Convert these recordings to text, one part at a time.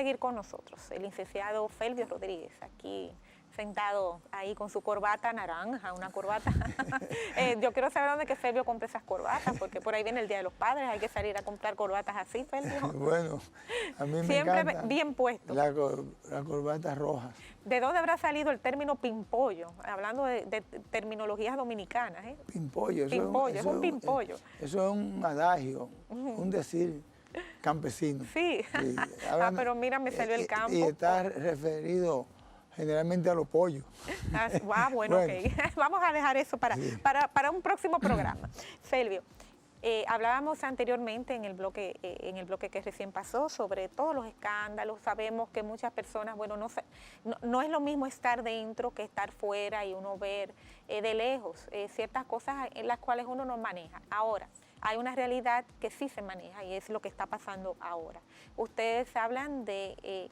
seguir con nosotros, el licenciado Felvio Rodríguez, aquí sentado ahí con su corbata naranja, una corbata. Yo quiero saber dónde que Felvio compra esas corbatas, porque por ahí viene el Día de los Padres, hay que salir a comprar corbatas así, Felvio. Bueno, a mí me siempre encanta bien puesto. la corbata roja. ¿De dónde habrá salido el término pimpollo? Hablando de terminologías dominicanas, ¿eh? Pimpollo. Pimpollo, es un pimpollo. Eso es un adagio, un decir campesino. Sí, sí. Pero mira, me salió el campo. Y está referido generalmente a los pollos. Bueno, ok. Vamos a dejar eso para un próximo programa. Felvio, hablábamos anteriormente en el bloque que recién pasó sobre todos los escándalos. Sabemos que muchas personas, bueno, no es lo mismo estar dentro que estar fuera y uno ver de lejos ciertas cosas en las cuales uno no maneja. Ahora, hay una realidad que sí se maneja y es lo que está pasando ahora. Ustedes hablan de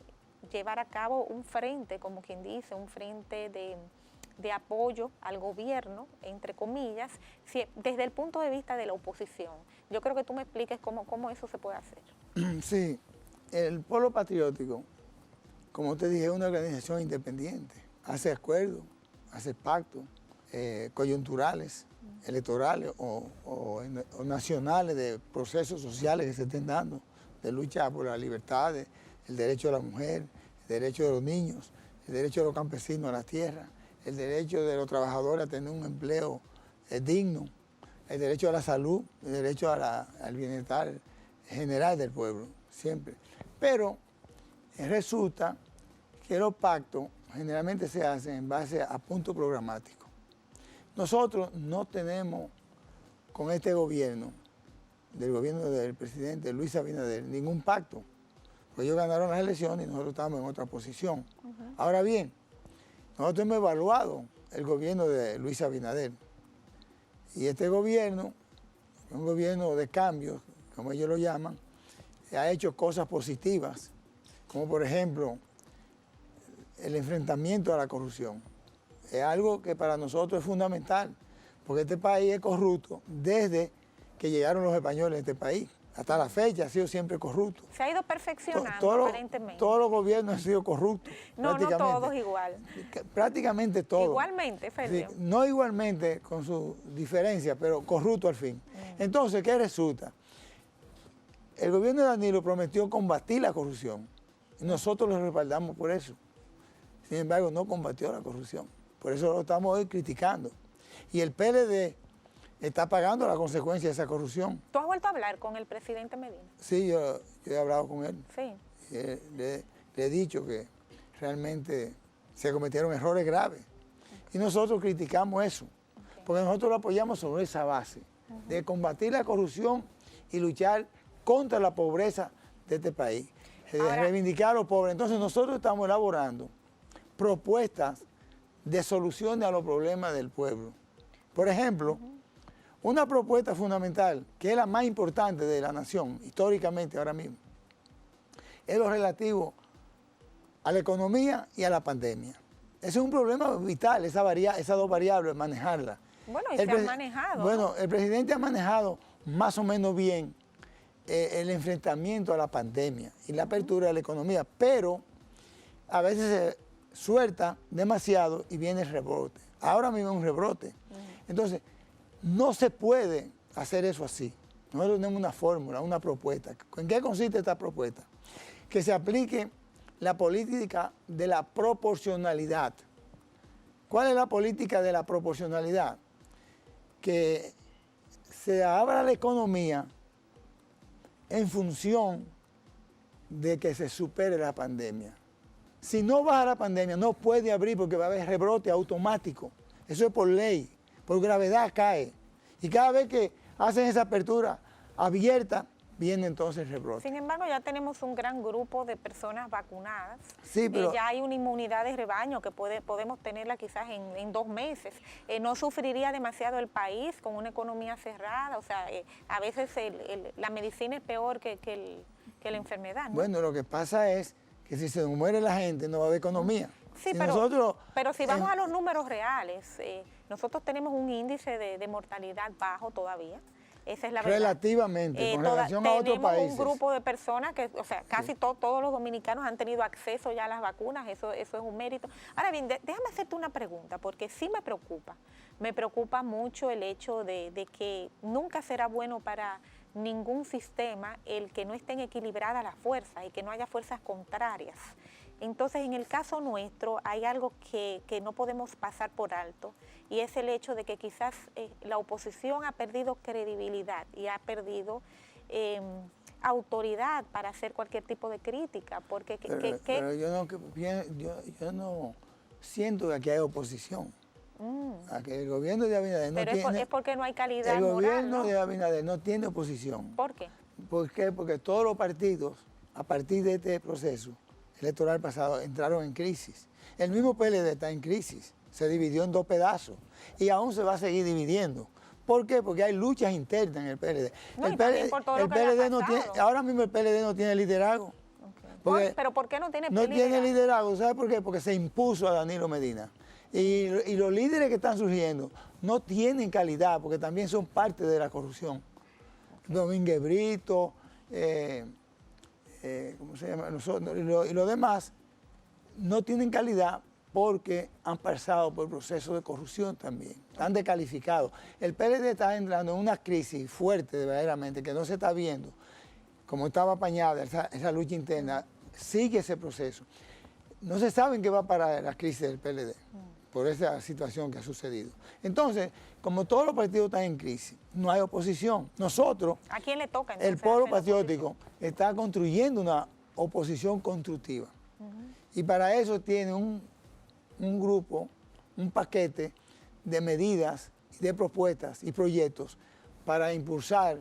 llevar a cabo un frente, como quien dice, un frente de apoyo al gobierno, entre comillas, desde el punto de vista de la oposición. Yo creo que tú me expliques cómo eso se puede hacer. Sí, el Polo Patriótico, como te dije, es una organización independiente. Hace acuerdos, hace pactos coyunturales, electorales o nacionales de procesos sociales que se estén dando, de lucha por las libertades, el derecho de la mujer, el derecho de los niños, el derecho de los campesinos a la tierra, el derecho de los trabajadores a tener un empleo digno, el derecho a la salud, el derecho al bienestar general del pueblo, siempre. Pero resulta que los pactos generalmente se hacen en base a puntos programáticos. Nosotros no tenemos con este gobierno, del gobierno del presidente Luis Abinader, ningún pacto. Pues ellos ganaron las elecciones y nosotros estamos en otra posición. Ahora bien, nosotros hemos evaluado el gobierno de Luis Abinader. Y este gobierno, un gobierno de cambios, como ellos lo llaman, ha hecho cosas positivas, como por ejemplo el enfrentamiento a la corrupción. Es algo que para nosotros es fundamental, porque este país es corrupto desde que llegaron los españoles a este país. Hasta la fecha ha sido siempre corrupto. Se ha ido perfeccionando aparentemente. Todos los gobiernos han sido corruptos. No todos igual. Prácticamente todos. Igualmente, Felvio. Sí, no igualmente con su diferencia, pero corrupto al fin. Entonces, ¿qué resulta? El gobierno de Danilo prometió combatir la corrupción. Y nosotros lo respaldamos por eso. Sin embargo, no combatió la corrupción. Por eso lo estamos hoy criticando. Y el PLD está pagando la consecuencia de esa corrupción. ¿Tú has vuelto a hablar con el presidente Medina? Sí, yo he hablado con él. Sí. Le he dicho que realmente se cometieron errores graves. Y nosotros criticamos eso, porque nosotros lo apoyamos sobre esa base, de combatir la corrupción y luchar contra la pobreza de este país, de reivindicar a los pobres. Entonces nosotros estamos elaborando propuestas de soluciones a los problemas del pueblo. Por ejemplo, una propuesta fundamental, que es la más importante de la nación, históricamente ahora mismo, es lo relativo a la economía y a la pandemia. Ese es un problema vital, esas dos variables, manejarlas. Bueno, y se han manejado. Bueno, el presidente ha manejado más o menos bien el enfrentamiento a la pandemia y la apertura de la economía, pero a veces se suelta demasiado y viene el rebrote. Ahora mismo es un rebrote. Entonces, no se puede hacer eso así. Nosotros tenemos una fórmula, una propuesta. ¿En qué consiste esta propuesta? Que se aplique la política de la proporcionalidad. ¿Cuál es la política de la proporcionalidad? Que se abra la economía en función de que se supere la pandemia. Si no baja la pandemia, no puede abrir porque va a haber rebrote automático. Eso es por ley, por gravedad cae. Y cada vez que hacen esa apertura abierta, viene entonces el rebrote. Sin embargo, ya tenemos un gran grupo de personas vacunadas. Sí, pero ya hay una inmunidad de rebaño que podemos tenerla quizás en 2 meses. No sufriría demasiado el país con una economía cerrada. O sea, a veces la medicina es peor que la enfermedad, ¿no? Bueno, lo que pasa es que si se muere la gente no va a haber economía. Sí, pero si vamos a los números reales, nosotros tenemos un índice de mortalidad bajo todavía. Esa es la verdad. Relativamente, con relación a otros países. Tenemos un grupo de personas que, o sea, casi todos los dominicanos han tenido acceso ya a las vacunas, eso es un mérito. Ahora bien, déjame hacerte una pregunta, porque sí me preocupa mucho el hecho de que nunca será bueno para ningún sistema el que no estén equilibradas las fuerzas y que no haya fuerzas contrarias. Entonces, en el caso nuestro hay algo que no podemos pasar por alto y es el hecho de que quizás la oposición ha perdido credibilidad y ha perdido autoridad para hacer cualquier tipo de crítica. Porque pero yo no siento que aquí hay oposición. A que el gobierno de Abinader no tiene... es porque no hay calidad El moral, gobierno de Abinader no tiene oposición. ¿Por qué? ¿Por qué? Porque todos los partidos, a partir de este proceso electoral pasado, entraron en crisis. El mismo PLD está en crisis, se dividió en dos pedazos y aún se va a seguir dividiendo. ¿Por qué? Porque hay luchas internas en el PLD. No, el PLD no tiene, ahora mismo el PLD no tiene liderazgo. Okay. ¿Pero por qué no tiene liderazgo? No tiene liderazgo, ¿sabe por qué? Porque se impuso a Danilo Medina. Y los líderes que están surgiendo no tienen calidad, porque también son parte de la corrupción. Domínguez Brito, ¿cómo se llama? Nosotros, y los demás no tienen calidad porque han pasado por procesos de corrupción también, están descalificados. El PLD está entrando en una crisis fuerte, verdaderamente, que no se está viendo. Como estaba apañada esa lucha interna, sigue ese proceso. No se sabe en qué va a parar la crisis del PLD por esa situación que ha sucedido. Entonces, como todos los partidos están en crisis, no hay oposición. Nosotros, ¿a quién le toca entonces? El Polo Patriótico está construyendo una oposición constructiva. Y para eso tiene un grupo, un paquete de medidas, de propuestas y proyectos para impulsar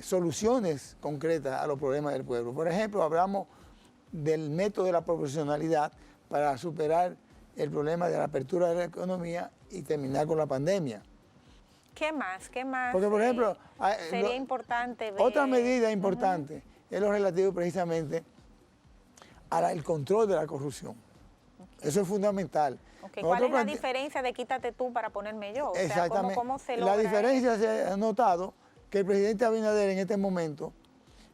soluciones concretas a los problemas del pueblo. Por ejemplo, hablamos del método de la proporcionalidad para superar el problema de la apertura de la economía y terminar con la pandemia. ¿Qué más? Porque, por ejemplo, sería importante ver? Otra medida importante es lo relativo precisamente al control de la corrupción. Eso es fundamental. ¿Cuál es la diferencia de quítate tú para ponerme yo? O sea, exactamente. ¿cómo se logra la diferencia se ha notado que el presidente Abinader en este momento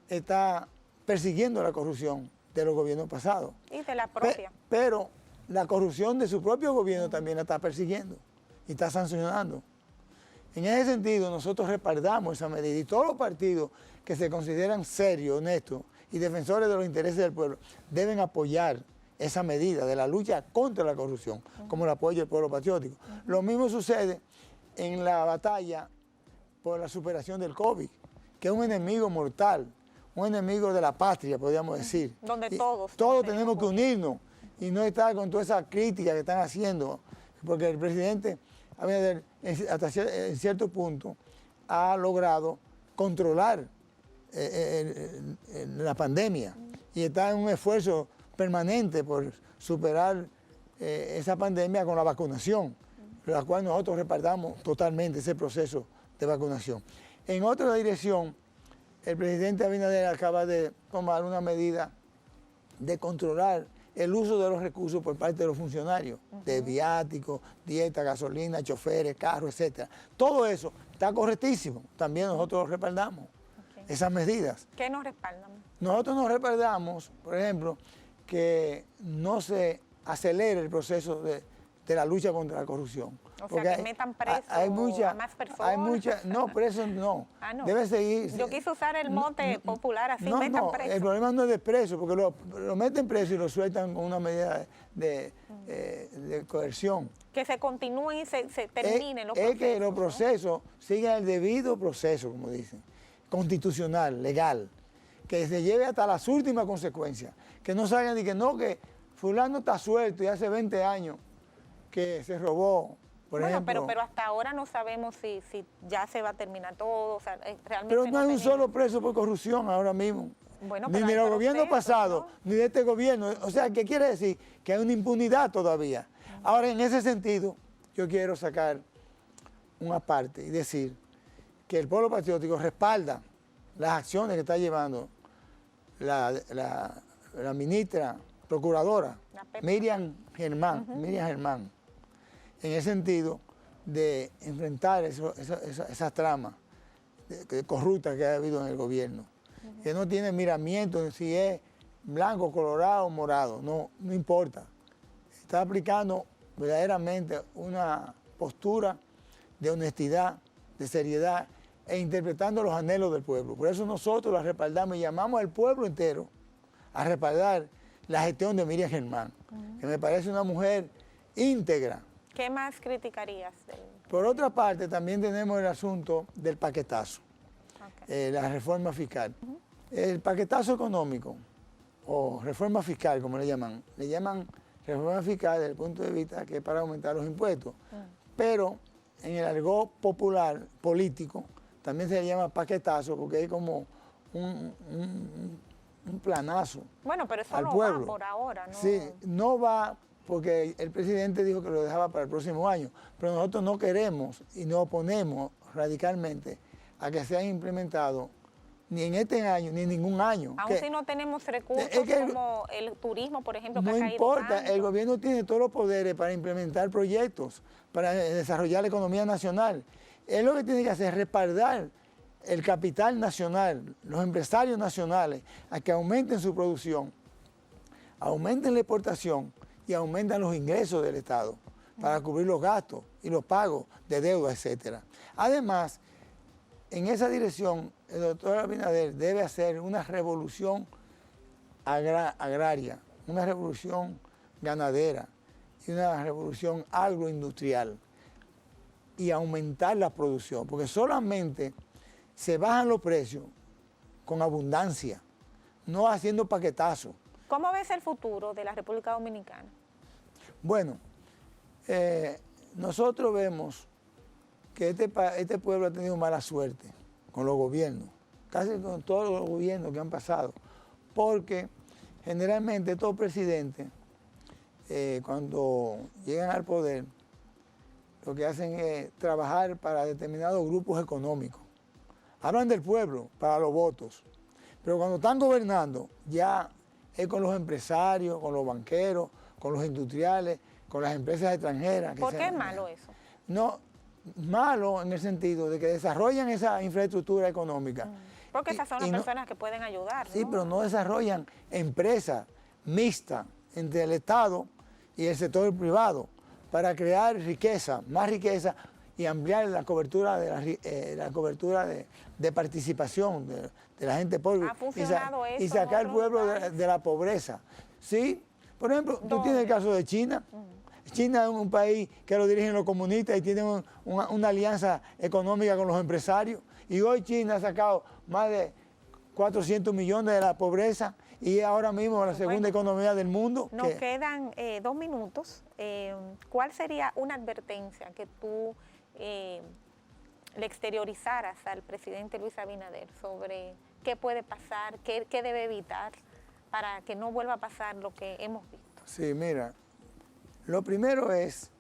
está persiguiendo la corrupción de los gobiernos pasados. Y de la propia. Pero la corrupción de su propio gobierno también la está persiguiendo y está sancionando. En ese sentido, nosotros respaldamos esa medida y todos los partidos que se consideran serios, honestos y defensores de los intereses del pueblo deben apoyar esa medida de la lucha contra la corrupción, como el apoyo del Polo Patriótico. Lo mismo sucede en la batalla por la superación del COVID, que es un enemigo mortal, un enemigo de la patria, podríamos decir. Donde todos tenemos que unirnos y no estar con toda esa crítica que están haciendo, porque el presidente, hasta en cierto punto, ha logrado controlar la pandemia y está en un esfuerzo permanente por superar esa pandemia con la vacunación, la cual nosotros respaldamos totalmente ese proceso de vacunación. En otra dirección, el presidente Abinader acaba de tomar una medida de controlar el uso de los recursos por parte de los funcionarios, de viáticos, dieta, gasolina, choferes, carros, etc. Todo eso está correctísimo. También nosotros lo respaldamos, esas medidas. ¿Qué nos respaldan? Nosotros nos respaldamos, por ejemplo, que no se acelere el proceso de la lucha contra la corrupción. O sea, que metan preso a más personas. No, presos no. No. Debe seguir. Yo quise usar el mote popular así, metan preso. El problema no es de preso, porque lo meten preso y lo sueltan con una medida de coerción. Que se continúen y se terminen los procesos. Es que los procesos sigan el debido proceso, como dicen, constitucional, legal, que se lleve hasta las últimas consecuencias. Que no salgan y que no, que fulano está suelto y hace 20 años que se robó. Por ejemplo, pero hasta ahora no sabemos si ya se va a terminar todo. O sea, realmente pero no hay un solo preso por corrupción ahora mismo. Bueno, ni de los gobiernos pasados, ni de este gobierno. O sea, ¿qué quiere decir? Que hay una impunidad todavía. Ahora, en ese sentido, yo quiero sacar una parte y decir que el Polo Patriótico respalda las acciones que está llevando la ministra procuradora, Miriam Germán, en el sentido de enfrentar esas tramas corrupta que ha habido en el gobierno, que no tiene miramiento en si es blanco, colorado o morado, no importa. Está aplicando verdaderamente una postura de honestidad, de seriedad e interpretando los anhelos del pueblo. Por eso nosotros la respaldamos y llamamos al pueblo entero a respaldar la gestión de Miriam Germán, que me parece una mujer íntegra. ¿Qué más criticarías? Por otra parte, también tenemos el asunto del paquetazo, la reforma fiscal. El paquetazo económico, o reforma fiscal, como le llaman reforma fiscal desde el punto de vista que es para aumentar los impuestos, pero en el argot popular político también se le llama paquetazo porque es como un planazo bueno, pero eso al no pueblo. va por ahora, ¿no? Sí, no va porque el presidente dijo que lo dejaba para el próximo año, pero nosotros no queremos y nos oponemos radicalmente a que sean implementados ni en este año ni en ningún año. Aún si no tenemos recursos como el turismo, por ejemplo, que ha caído no importa, tanto. el gobierno tiene todos los poderes para implementar proyectos, para desarrollar la economía nacional. Él lo que tiene que hacer es respaldar el capital nacional, los empresarios nacionales, a que aumenten su producción, aumenten la exportación y aumentan los ingresos del Estado para cubrir los gastos y los pagos de deuda, etc. Además, en esa dirección, el doctor Abinader debe hacer una revolución agraria, una revolución ganadera y una revolución agroindustrial y aumentar la producción, porque solamente se bajan los precios con abundancia, no haciendo paquetazos. ¿Cómo ves el futuro de la República Dominicana? Bueno, nosotros vemos que este pueblo ha tenido mala suerte con los gobiernos, casi con todos los gobiernos que han pasado, porque generalmente estos presidentes, cuando llegan al poder, lo que hacen es trabajar para determinados grupos económicos. Hablan del pueblo para los votos, pero cuando están gobernando ya es con los empresarios, con los banqueros, con los industriales, con las empresas extranjeras. ¿Por qué es malo eso? No, malo en el sentido de que desarrollan esa infraestructura económica. Porque esas son las personas que pueden ayudar, Sí, ¿no? pero no desarrollan empresas mixtas entre el Estado y el sector privado para crear riqueza, más riqueza y ampliar la cobertura de participación de la gente pobre. ¿Ha funcionado eso y sacar al en pueblo otros países? de la pobreza. Sí, por ejemplo, tú tienes el caso de China. China es un país que lo dirigen los comunistas y tiene una alianza económica con los empresarios. Y hoy China ha sacado más de 400 millones de la pobreza y ahora mismo la segunda economía del mundo. Nos quedan 2 minutos. ¿Cuál sería una advertencia que tú le exteriorizaras al presidente Luis Abinader sobre qué puede pasar, qué debe evitar para que no vuelva a pasar lo que hemos visto? Sí, mira, lo primero es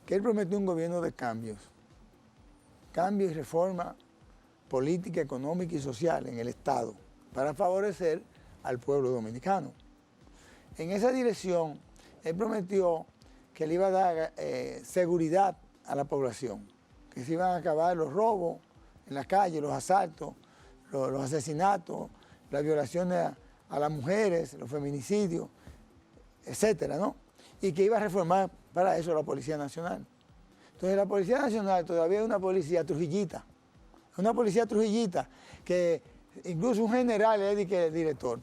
que él prometió un gobierno de cambios y reforma política, económica y social en el Estado para favorecer al pueblo dominicano. En esa dirección, él prometió que le iba a dar seguridad a la población, que se iban a acabar los robos en la calle, los asaltos, los asesinatos, las violaciones a las mujeres, los feminicidios, etcétera, ¿no? Y que iba a reformar para eso la Policía Nacional. Entonces la Policía Nacional todavía es una policía trujillita, que incluso un general es el director.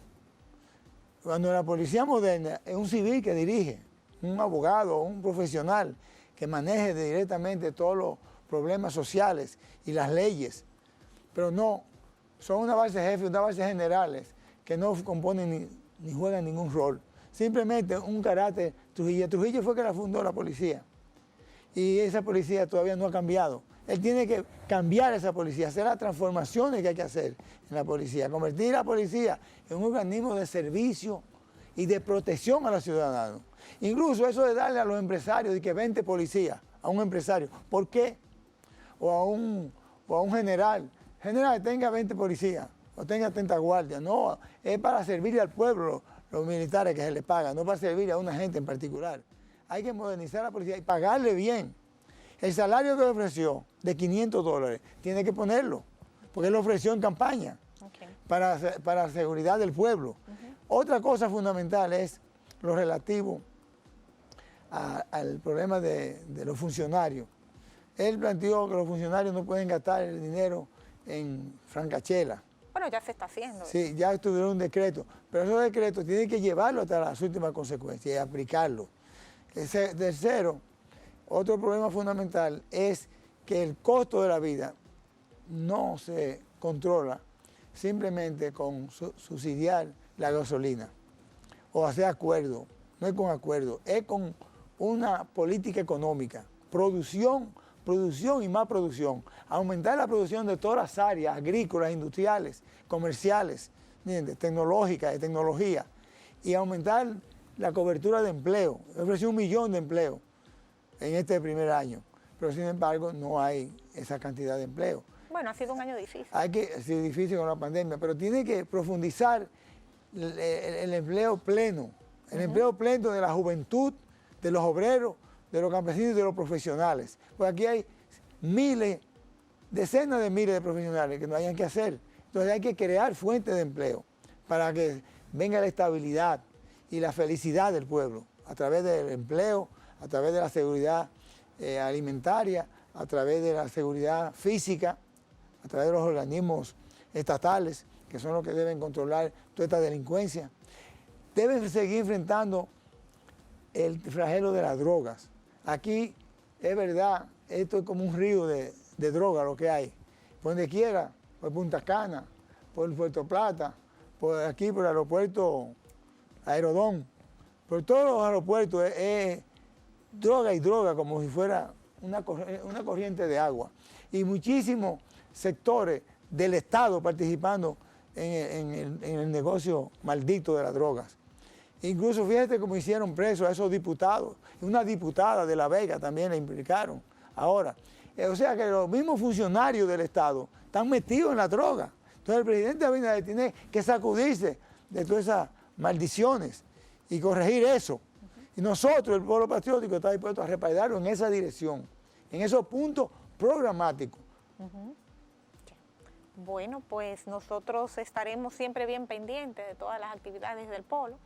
Cuando la policía moderna es un civil que dirige, un abogado, un profesional que maneje directamente todos los problemas sociales y las leyes. Pero no, son una base de jefes, una base de generales que no componen ni juegan ningún rol. Simplemente un carácter Trujillo. Trujillo fue que la fundó la policía. Y esa policía todavía no ha cambiado. Él tiene que cambiar esa policía, hacer las transformaciones que hay que hacer en la policía, convertir a la policía en un organismo de servicio y de protección a los ciudadanos. Incluso eso de darle a los empresarios de que 20 policías a un empresario, ¿por qué? O a un general, tenga 20 policías o tenga 30 guardias. No, es para servirle al pueblo los militares que se les pagan, no para servir a una gente en particular. Hay que modernizar a la policía y pagarle bien. El salario que ofreció de $500 tiene que ponerlo, porque él lo ofreció en campaña para la seguridad del pueblo. Otra cosa fundamental es lo relativo al problema de los funcionarios. Él planteó que los funcionarios no pueden gastar el dinero en francachela. Bueno, ya se está haciendo. Sí, ya estuvieron un decreto, pero esos decretos tienen que llevarlo hasta las últimas consecuencias y aplicarlo. Tercero, otro problema fundamental es que el costo de la vida no se controla simplemente con subsidiar la gasolina o hacer acuerdo. No es con acuerdo, es con una política económica, producción y más producción, aumentar la producción de todas las áreas, agrícolas, industriales, comerciales, tecnológicas, de tecnología, y aumentar la cobertura de empleo. Ofreció 1 millón de empleos en este primer año, pero sin embargo no hay esa cantidad de empleo. Bueno, ha sido un año difícil. Ha sido difícil con la pandemia, pero tiene que profundizar el empleo pleno, el empleo pleno de la juventud, de los obreros, de los campesinos y de los profesionales. Pues aquí hay decenas de miles de profesionales que no hayan que hacer. Entonces hay que crear fuentes de empleo para que venga la estabilidad y la felicidad del pueblo a través del empleo, a través de la seguridad alimentaria, a través de la seguridad física, a través de los organismos estatales, que son los que deben controlar toda esta delincuencia. Deben seguir enfrentando el flagelo de las drogas. Aquí, es verdad, esto es como un río de droga lo que hay. Por donde quiera, por Punta Cana, por Puerto Plata, por aquí, por el aeropuerto Aerodón, por todos los aeropuertos es droga y droga, como si fuera una corriente de agua. Y muchísimos sectores del Estado participando en el negocio maldito de las drogas. Incluso fíjate cómo hicieron presos a esos diputados. Una diputada de La Vega también la implicaron ahora. O sea que los mismos funcionarios del Estado están metidos en la droga. Entonces el presidente Abinader tiene que sacudirse de todas esas maldiciones y corregir eso. Y nosotros, el pueblo patriótico, está dispuesto a respaldarlo en esa dirección, en esos puntos programáticos. Bueno, pues nosotros estaremos siempre bien pendientes de todas las actividades del polo.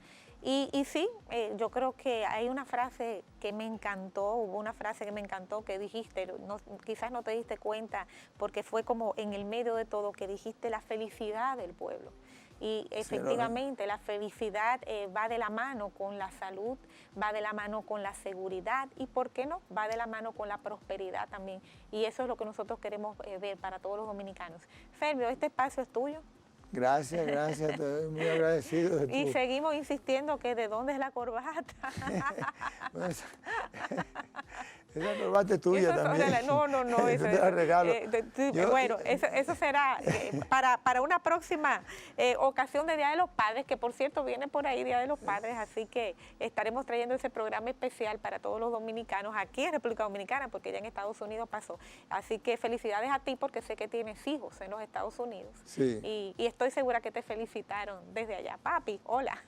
Y sí, yo creo que hay una frase que me encantó, hubo una frase que me encantó que dijiste, quizás no te diste cuenta porque fue como en el medio de todo que dijiste la felicidad del pueblo. Y efectivamente la felicidad va de la mano con la salud, va de la mano con la seguridad y, ¿por qué no?, va de la mano con la prosperidad también. Y eso es lo que nosotros queremos ver para todos los dominicanos. Fermio, este espacio es tuyo. Gracias, estoy muy agradecido de Y seguimos insistiendo que de dónde es la corbata. Esa corbata es tuya también. No. Eso te la regalo. Bueno, eso será para una próxima ocasión de Día de los Padres, que por cierto viene por ahí Día de los Padres, así que estaremos trayendo ese programa especial para todos los dominicanos aquí en República Dominicana, porque ya en Estados Unidos pasó. Así que felicidades a ti, porque sé que tienes hijos en los Estados Unidos. Sí. Y estoy segura que te felicitaron desde allá. Papi, hola.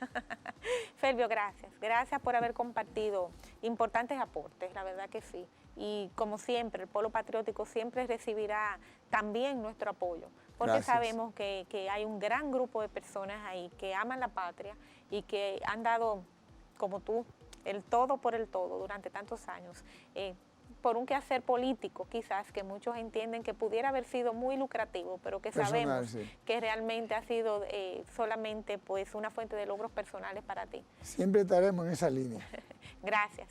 Fermio, gracias. Gracias por haber compartido importantes aportes, la verdad que sí. Y como siempre, el Polo Patriótico siempre recibirá también nuestro apoyo, porque Gracias. sabemos que hay un gran grupo de personas ahí que aman la patria y que han dado, como tú, el todo por el todo durante tantos años, por un quehacer político quizás que muchos entienden que pudiera haber sido muy lucrativo, pero que Personal, sabemos sí. que realmente ha sido solamente pues una fuente de logros personales para ti. Siempre estaremos en esa línea. Gracias.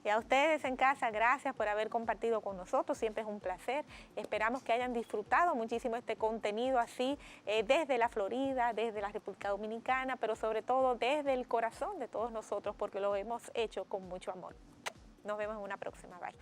Y a ustedes en casa, gracias por haber compartido con nosotros, siempre es un placer. Esperamos que hayan disfrutado muchísimo este contenido así, desde la Florida, desde la República Dominicana, pero sobre todo desde el corazón de todos nosotros, porque lo hemos hecho con mucho amor. Nos vemos en una próxima. Bye.